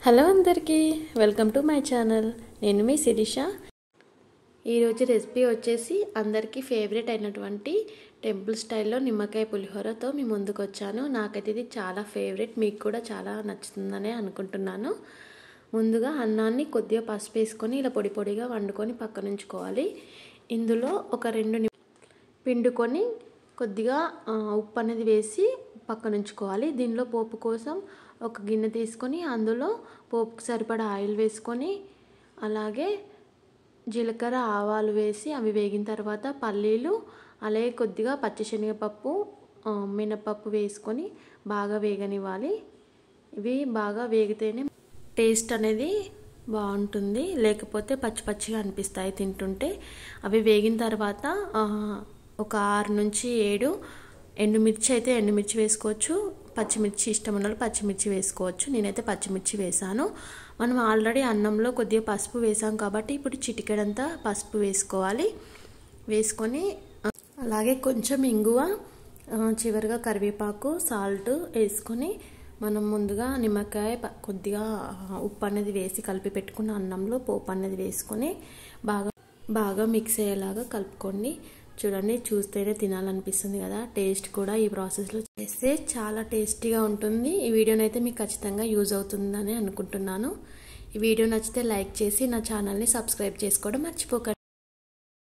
Hello అందరికీ welcome to my channel. నేను మీ శిరీష. ఈరోజు రెసిపీ వచ్చేసి అందరికీ ఫేవరెట్ అయినటువంటి టెంపుల్ స్టైల్లో నిమ్మకాయ పులిహోరతో మీ ముందుకు వచ్చాను. నాకైతే ఇది చాలా ఫేవరెట్, మీకు కూడా చాలా నచ్చుతుందనే అనుకుంటున్నాను. ముందుగా అన్నాన్ని కొద్దిగా పసుపు వేసుకొని ఇలా పొడి పొడిగా వండుకొని పక్కన ఉంచుకోవాలి. ఇందులో ఒక 2 పిండుకొని కొద్దిగా ఉప్పు అనేది వేసి పక్కన ఉంచుకోవాలి. దీనిలో పోపు కోసం ఒక గిన్నె తీసుకొని అందులో పోపుకు సరిపడా ఆయిల్ వేసుకొని అలాగే జీలకర్ర ఆవాలు వేసి అవి వేగిన తర్వాత పల్లీలు అలాగే కొద్దిగా పచ్చిశనగపప్పు మినపప్పు వేసుకొని బాగా వేగనివ్వాలి. ఇవి బాగా వేగితేనే టేస్ట్ అనేది బాగుంటుంది, లేకపోతే పచ్చి పచ్చిగా అనిపిస్తాయి తింటుంటే. అవి వేగిన తర్వాత ఒక 6 నుంచి 7 ఎండుమిర్చి అయితే ఎండుమిర్చి వేసుకోవచ్చు, పచ్చిమిర్చి ఇష్టం ఉన్న వాళ్ళు పచ్చిమిర్చి వేసుకోవచ్చు. నేనైతే పచ్చిమిర్చి వేసాను. మనం ఆల్రెడీ అన్నంలో కొద్దిగా పసుపు వేసాం కాబట్టి ఇప్పుడు చిటికెడంతా పసుపు వేసుకోవాలి. వేసుకొని అలాగే కొంచెం ఇంగువ, చివరిగా కరివేపాకు, సాల్ట్ వేసుకొని మనం ముందుగా నిమ్మకాయ కొద్దిగా ఉప్పు అనేది వేసి కలిపి పెట్టుకున్న అన్నంలో పోపు అనేది వేసుకొని బాగా మిక్స్ అయ్యేలాగా కలుపుకోండి. చూడండి, చూస్తేనే తినాలనిపిస్తుంది కదా. టేస్ట్ కూడా ఈ ప్రాసెస్లో చేస్తే చాలా టేస్టీగా ఉంటుంది. ఈ వీడియోని అయితే మీకు ఖచ్చితంగా యూజ్ అవుతుందని అనుకుంటున్నాను. ఈ వీడియో నచ్చితే లైక్ చేసి నా ఛానల్ని సబ్స్క్రైబ్ చేసుకోవడం మర్చిపోకండి.